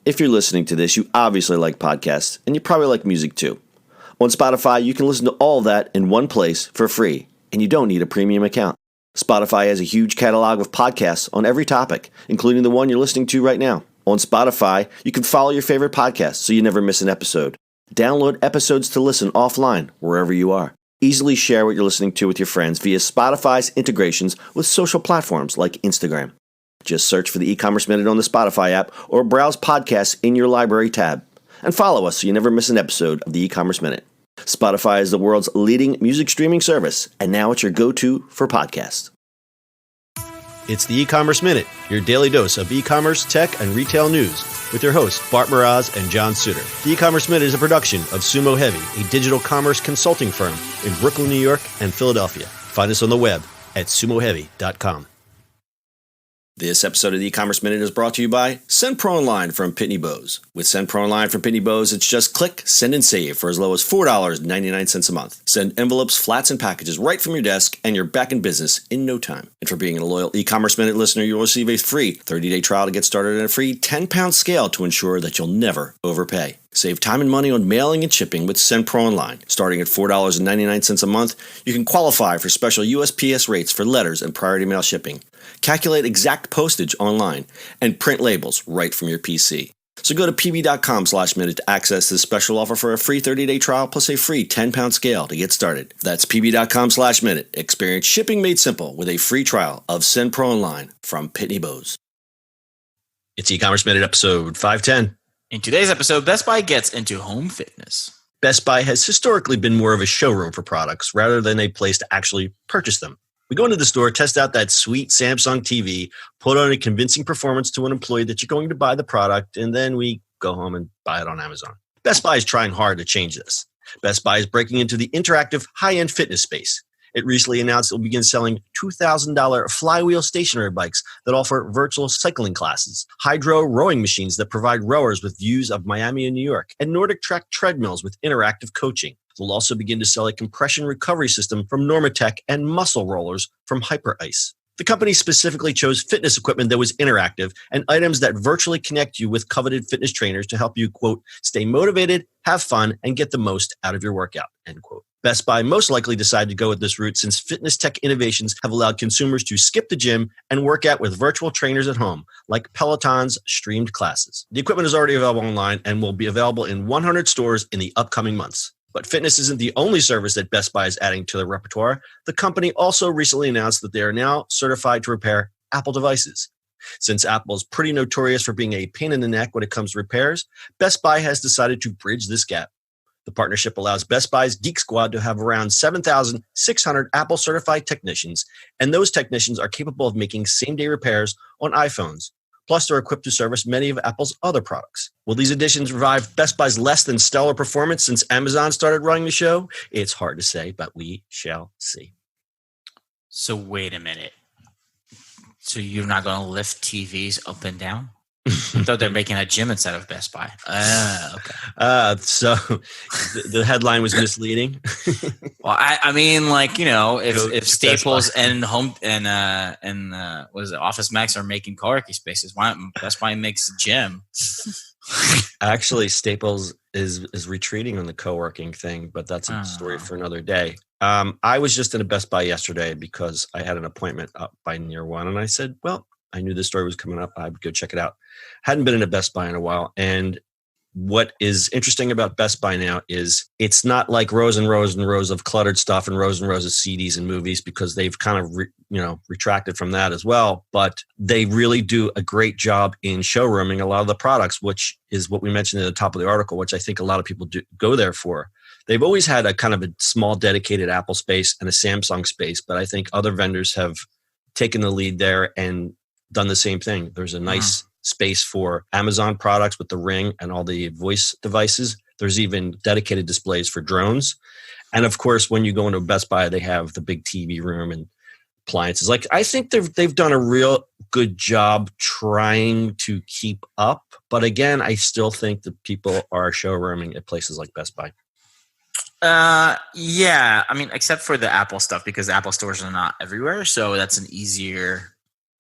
If you're listening to this, you obviously like podcasts, and you probably like music too. On Spotify, you can listen to all that in one place for free, and you don't need a premium account. Spotify has a huge catalog of podcasts on every topic, including the one you're listening to right now. On Spotify, you can follow your favorite podcasts so you never miss an episode. Download episodes to listen offline, wherever you are. Easily share what you're listening to with your friends via Spotify's integrations with social platforms like Instagram. Just search for the E-commerce Minute on the Spotify app or browse podcasts in your library tab. And follow us so you never miss an episode of the E-commerce Minute. Spotify is the world's leading music streaming service, and now it's your go-to for podcasts. It's the E-commerce Minute, your daily dose of e-commerce, tech, and retail news with your hosts Bart Mraz and John Suter. The E-commerce Minute is a production of Sumo Heavy, a digital commerce consulting firm in Brooklyn, New York, and Philadelphia. Find us on the web at sumoheavy.com. This episode of the E-commerce Minute is brought to you by SendPro Online from Pitney Bowes. With SendPro Online from Pitney Bowes, it's just click, send, and save for as low as $4.99 a month. Send envelopes, flats, and packages right from your desk, and you're back in business in no time. And for being a loyal E-commerce Minute listener, you'll receive a free 30-day trial to get started and a free 10-pound scale to ensure that you'll never overpay. Save time and money on mailing and shipping with SendPro Online. Starting at $4.99 a month, you can qualify for special USPS rates for letters and priority mail shipping. Calculate exact postage online and print labels right from your PC. So go to pb.com/minute to access this special offer for a free 30-day trial plus a free 10-pound scale to get started. That's pb.com/minute. Experience shipping made simple with a free trial of SendPro Online from Pitney Bowes. It's E-commerce Minute episode 510. In today's episode, Best Buy gets into home fitness. Best Buy has historically been more of a showroom for products rather than a place to actually purchase them. We go into the store, test out that sweet Samsung TV, put on a convincing performance to an employee that you're going to buy the product, and then we go home and buy it on Amazon. Best Buy is trying hard to change this. Best Buy is breaking into the interactive high-end fitness space. It recently announced it will begin selling $2,000 flywheel stationary bikes that offer virtual cycling classes, hydro rowing machines that provide rowers with views of Miami and New York, and Nordic Track treadmills with interactive coaching. They'll also begin to sell a compression recovery system from Normatec and muscle rollers from HyperIce. The company specifically chose fitness equipment that was interactive and items that virtually connect you with coveted fitness trainers to help you, quote, stay motivated, have fun, and get the most out of your workout, end quote. Best Buy most likely decided to go with this route since fitness tech innovations have allowed consumers to skip the gym and work out with virtual trainers at home, like Peloton's streamed classes. The equipment is already available online and will be available in 100 stores in the upcoming months. But fitness isn't the only service that Best Buy is adding to their repertoire. The company also recently announced that they are now certified to repair Apple devices. Since Apple is pretty notorious for being a pain in the neck when it comes to repairs, Best Buy has decided to bridge this gap. The partnership allows Best Buy's Geek Squad to have around 7,600 Apple certified technicians, and those technicians are capable of making same-day repairs on iPhones. Plus, they're equipped to service many of Apple's other products. Will these additions revive Best Buy's less than stellar performance since Amazon started running the show? It's hard to say, but we shall see. So wait a minute. So you're not going to lift TVs up and down? I thought they're making a gym instead of Best Buy. Okay. So the headline was misleading. Well, I mean, like, you know, if Staples and what is it, Office Max are making co-working spaces, why don't Best Buy makes a gym? Actually, Staples is retreating on the co-working thing, but that's a story for another day. I was just in a Best Buy yesterday because I had an appointment up by near one, and I said, well, I knew this story was coming up. I would go check it out. Hadn't been in a Best Buy in a while. And what is interesting about Best Buy now is it's not like rows and rows and rows of cluttered stuff and rows of CDs and movies, because they've kind of retracted from that as well. But they really do a great job in showrooming a lot of the products, which is what we mentioned at the top of the article, which I think a lot of people do go there for. They've always had a kind of a small dedicated Apple space and a Samsung space, but I think other vendors have taken the lead there and done the same thing. There's a nice space for Amazon products with the Ring and all the voice devices. There's even dedicated displays for drones. And of course, when you go into Best Buy, they have the big TV room and appliances. Like, I think they've done a real good job trying to keep up. But again, I still think that people are showrooming at places like Best Buy. Yeah. I mean, except for the Apple stuff, because Apple stores are not everywhere. So that's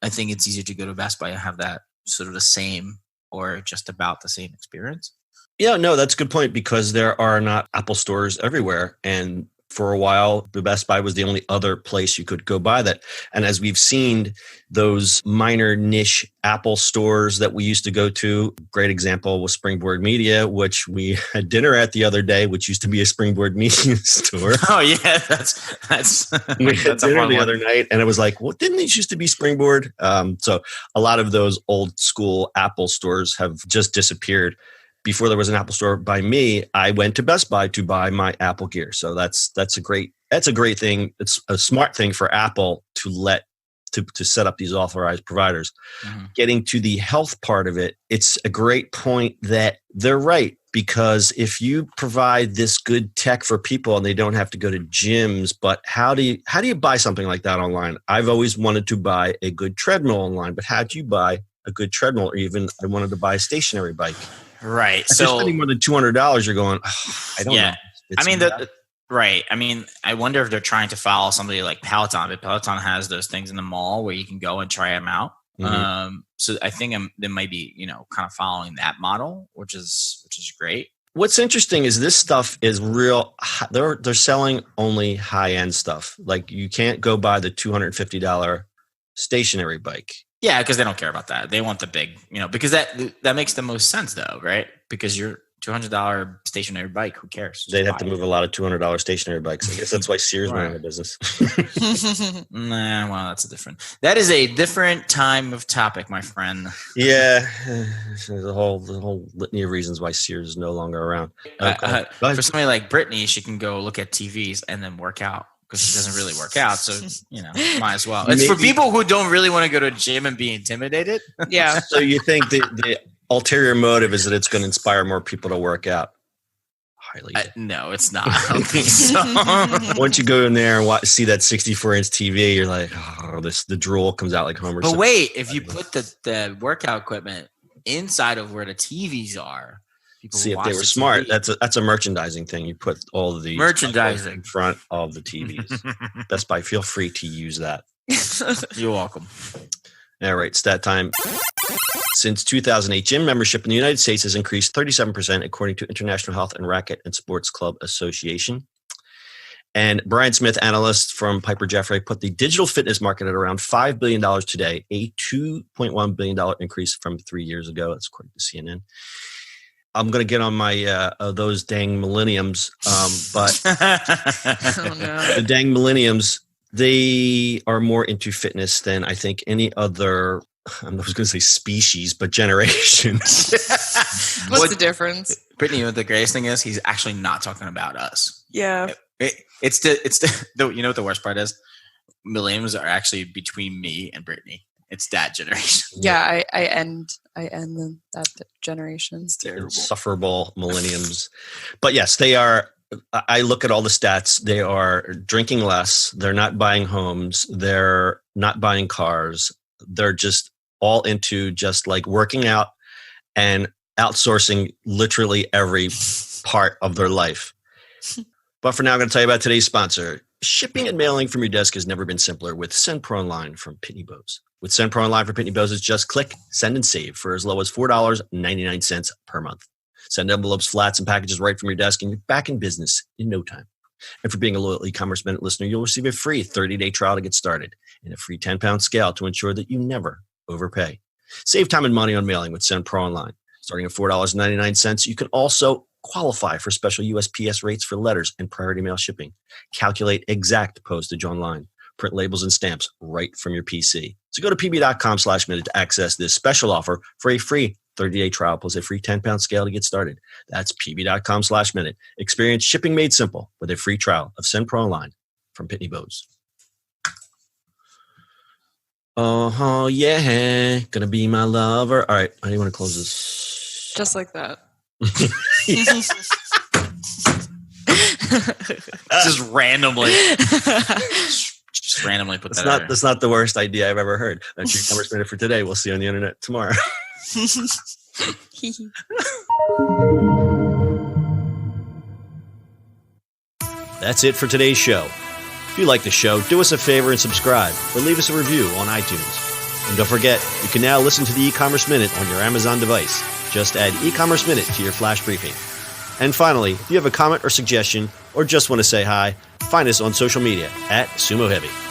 I think it's easier to go to Best Buy and have that sort of the same or just about the same experience? Yeah, no, that's a good point because there are not Apple stores everywhere. And for a while, the Best Buy was the only other place you could go buy that. And as we've seen, those minor niche Apple stores that we used to go to, great example was Springboard Media, which we had dinner at the other day, which used to be a Springboard Media store. Oh yeah, that's we had dinner the other night, and it was like, well, didn't these used to be Springboard? So a lot of those old school Apple stores have just disappeared. Before there was an Apple store by me, I went to Best Buy to buy my Apple gear. So that's a great thing. It's a smart thing for Apple to set up these authorized providers. Mm-hmm. Getting to the health part of it, it's a great point that they're right, because if you provide this good tech for people and they don't have to go to gyms, but how do you buy something like that online? I've always wanted to buy a good treadmill online, but how do you buy a good treadmill? Or even I wanted to buy a stationary bike. Right. So spending more than $200, you're going, I don't know. I mean, right. I mean, I wonder if they're trying to follow somebody like Peloton, but Peloton has those things in the mall where you can go and try them out. Mm-hmm. So I think they might be, kind of following that model, which is great. What's interesting is this stuff is real. They're selling only high end stuff. Like you can't go buy the $250 stationary bike. Yeah, because they don't care about that. They want the big, because that makes the most sense though, right? Because your $200 stationary bike, who cares? They'd have to move a lot of $200 stationary bikes. I guess that's why Sears went out of business. Well, that is a different time of topic, my friend. Yeah, there's a whole litany of reasons why Sears is no longer around. For somebody like Brittany, she can go look at TVs and then work out. Because it doesn't really work out, so might as well. It's for people who don't really want to go to a gym and be intimidated. Yeah. So you think the ulterior motive is that it's going to inspire more people to work out? Highly. No, it's not. I don't think so. Once you go in there and see that 64-inch TV, you're like, oh, the drool comes out like Homer. But wait, if you put the workout equipment inside of where the TVs are. See, if they were smart, that's a merchandising thing. You put all of the merchandising in front of the TVs. Best Buy, feel free to use that. You're welcome. All right, stat time. Since 2008, gym membership in the United States has increased 37%, according to International Health and Racket and Sports Club Association. And Brian Smith, analyst from Piper Jaffray, put the digital fitness market at around $5 billion today, a $2.1 billion increase from 3 years ago. That's according to CNN. I'm going to get on my those dang millenniums, but the dang millenniums, they are more into fitness than I think any other, I was going to say species, but generation. What's the difference? Brittany, what the greatest thing is, he's actually not talking about us. Yeah. It's the you know what the worst part is? Millennials are actually between me and Brittany. It's that generation. Yeah, I end that generation. It's terrible. Insufferable millenniums. But yes, they are. I look at all the stats. They are drinking less. They're not buying homes. They're not buying cars. They're just all into just like working out and outsourcing literally every part of their life. But for now, I'm going to tell you about today's sponsor. Shipping and mailing from your desk has never been simpler with SendPro Online from Pitney Bowes. With SendPro Online from Pitney Bowes, it's just click, send, and save for as low as $4.99 per month. Send envelopes, flats, and packages right from your desk, and you're back in business in no time. And for being a loyal e-commerce Minute listener, you'll receive a free 30-day trial to get started and a free 10-pound scale to ensure that you never overpay. Save time and money on mailing with SendPro Online. Starting at $4.99, you can also qualify for special USPS rates for letters and priority mail shipping. Calculate exact postage online. Print labels and stamps right from your PC. So go to pb.com/minute to access this special offer for a free 30-day trial plus a free 10-pound scale to get started. That's pb.com/minute. Experience shipping made simple with a free trial of SendPro Online from Pitney Bowes. Oh, yeah. Gonna be my lover. All right. How do you want to close this? Just like that. Just randomly put that out. That's not the worst idea I've ever heard. That's your Commerce Minute for today. We'll see you on the internet tomorrow. That's it for today's show. If you like the show, do us a favor and subscribe or leave us a review on iTunes. And don't forget, you can now listen to the e-commerce minute on your Amazon device. Just add e-commerce minute to your flash briefing. And finally, if you have a comment or suggestion or just want to say hi, find us on social media at Sumo Heavy.